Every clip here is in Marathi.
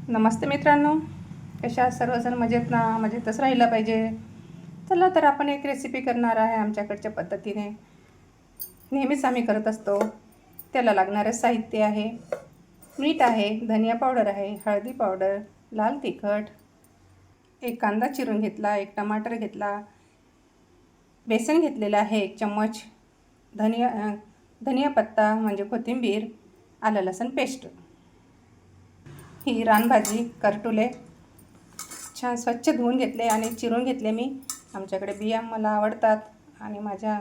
नमस्ते मित्रांनो, कशा आहात सर्वजण? मजेत ना? मजेतच राहिलं पाहिजे. चला तर आपण एक रेसिपी करणार आहे आमच्याकडच्या पद्धतीने. नेहमीच आम्ही करत असतो. त्याला लागणारं साहित्य आहे, मीठ आहे, धनिया पावडर आहे, हळदी पावडर, लाल तिखट, एक कांदा चिरून घेतला, एक टमाटर घेतला, बेसन घेतलेलं आहे 1 चम्मच, धनिया पत्ता म्हणजे कोथिंबीर, आलं लसूण पेस्ट. ही रानभाजी करटुले छान स्वच्छ धुवून घेतले आणि चिरून घेतले मी. आमच्याकडे बिया मला आवडतात आणि माझ्या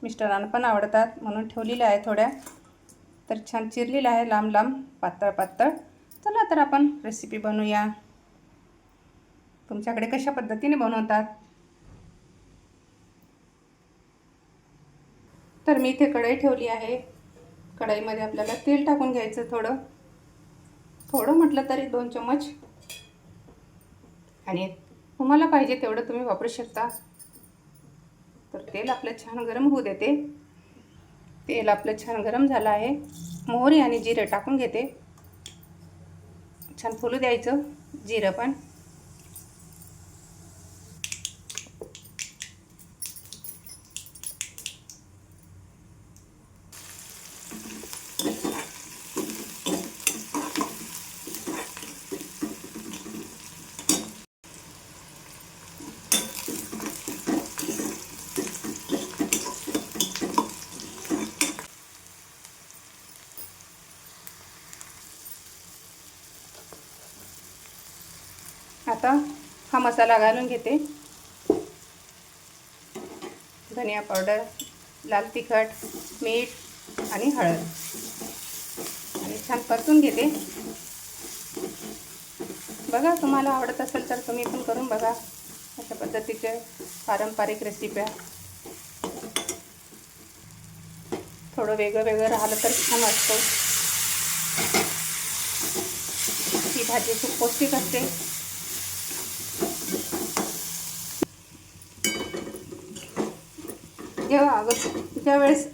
मिस्टरांना पण आवडतात म्हणून ठेवलेल्या आहे थोड्या. तर छान चिरलेल्या आहे लांब लांब, पातळ पातळ. चला तर आपण रेसिपी बनवूया. तुमच्याकडे कशा पद्धतीने बनवतात? तर मी इथे कढई ठेवली आहे. कढईमध्ये आपल्याला तेल टाकून घ्यायचं थोडं म्हटलं तरी 2 चम्मच, आणि तुम्हाला पाहिजे तेवढं तुम्ही वापरू शकता. तर तेल आपलं छान गरम होऊ देते. तेल आपलं छान गरम झालं आहे. मोहरी आणि जिरं टाकून घेते. छान फुलू द्यायचं जिरं पण. आता हा मसाला घालून घेते. धनिया पावडर, लाल तिखट, मीठ आणि हळद, आणि छान परतून घेते. बघा, तुम्हाला आवडत असेल तर तुम्ही पण करून बघा अशा पद्धतीचे पारंपरिक रेसिप्या. थोडं वेगळं वेगळं राहिलं तर छान वाटतं. ही भाजी खूप पौष्टिक असते. ज्यावेळेस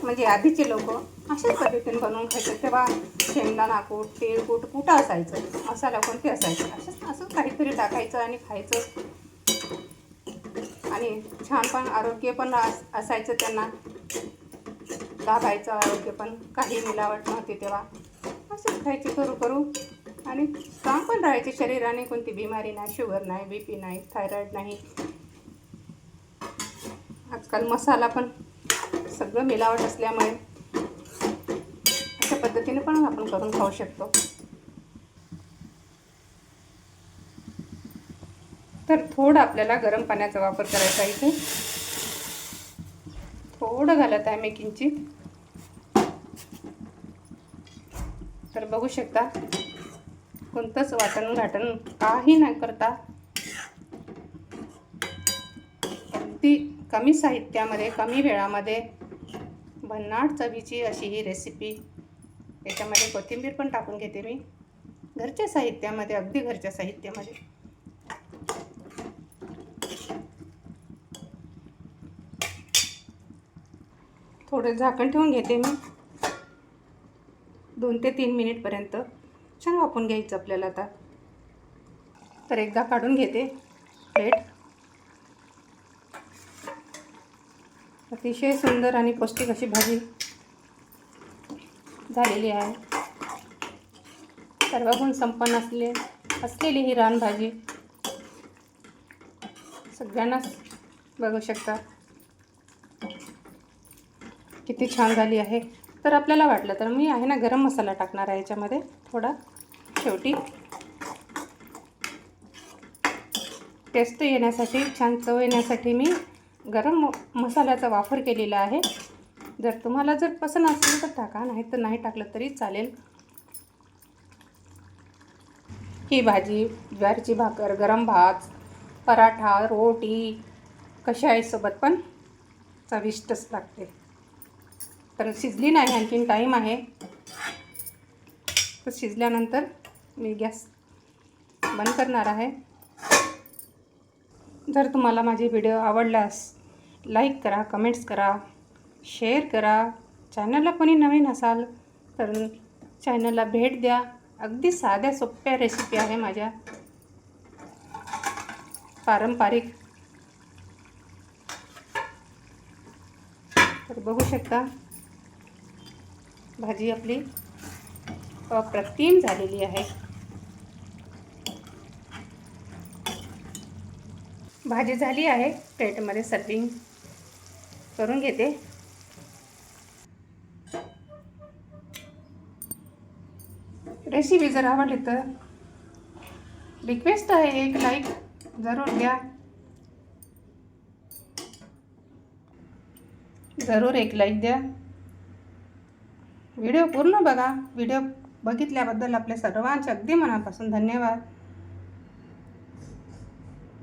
म्हणजे आधीचे लोक अशाच पद्धतीने बनवून खायचं, तेव्हा शेंगदाणा कूट, तीळ कूट कुठं असायचं, मसाला कोणते असायचे, असं काहीतरी टाकायचं आणि खायचं. आणि छान पण आरोग्य पण असायचं त्यांना. लाभायचं आरोग्य पण, काही मिलावट नव्हती तेव्हा. असंच खायचे करू करू, आणि काम पण राहायचे शरीराने. कोणती बिमारी नाही, शुगर नाही, BP नाही, थायरॉईड नाही. आजकाल मसाला पण सगळं मिलावट असल्यामुळे अशा पद्धतीने पण आपण करून खाऊ शकतो. तर थोडं आपल्याला गरम पाण्याचा वापर करायचा. इथे थोडं घालत आहे मी किंचित. तर बघू शकता, कोणतंच वाटण घाटण काही नाही करता, अगदी कमी साहित्यामध्ये, कमी वेळामध्ये भन्नाट चवीची अशी ही रेसिपी. याच्यामध्ये कोथिंबीर पण टाकून घेते मी, घरच्या साहित्यामध्ये, अगदी घरच्या साहित्यामध्ये. थोडं झाकण ठेवून घेते मी. 2 ते 3 मिनिटपर्यंत छान वाफवून घ्यायचं आपल्याला. आता तर एकदा काढून घेते प्लेट. अतिशय सुंदर आणि पौष्टिक अशी भाजी झालेली आहे. सर्व गुण संपन्न असलेली ही रानभाजी सगळ्यांनाच बघू शकता किती छान झाली आहे. तर आपल्याला वाटलं तर मी आहे ना गरम मसाला टाकणार आहे याच्यामध्ये थोडा शेवटी, टेस्ट येण्यासाठी, छान चव येण्यासाठी मी गरम मसाल्याचा वापर केलेला आहे. जर तुम्हाला पसंत असेल तर टाका, नाही तर नाही टाकलं तरी चालेल. ही भाजी ज्वारीची भाकर, गरम भात, पराठा, रोटी कशाही सोबत पण चविष्टच लागते. तर शिजली नाही, आणखीन टाईम आहे. तर शिजल्यानंतर मी गॅस बंद करणार आहे. जर तुम्हाला माझे व्हिडिओ आवडल्यास लाईक करा, कमेंट्स करा, शेअर करा. चॅनलला कोणी नवीन असाल तर चॅनलला भेट द्या अगदी साध्या सोप्या रेसिपी आहे माझ्या, पारंपरिक. तर बघू शकता भाजी आपली अप्रतिम झालेली आहे. भाजी झाली आहे. प्लेटमध्ये सर्विंग करून घेते. रेसिपी जर आवडली तर रिक्वेस्ट आहे, एक लाईक जरूर द्या. जरूर एक लाईक द्या. व्हिडिओ पूर्ण बघा. व्हिडिओ बघितल्याबद्दल आपल्या सर्वांचे अगदी मनापासून धन्यवाद.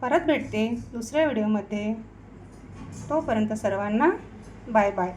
परत भेटते दुसऱ्या व्हिडिओमध्ये. तोपर्यंत सर्वांना बाय बाय.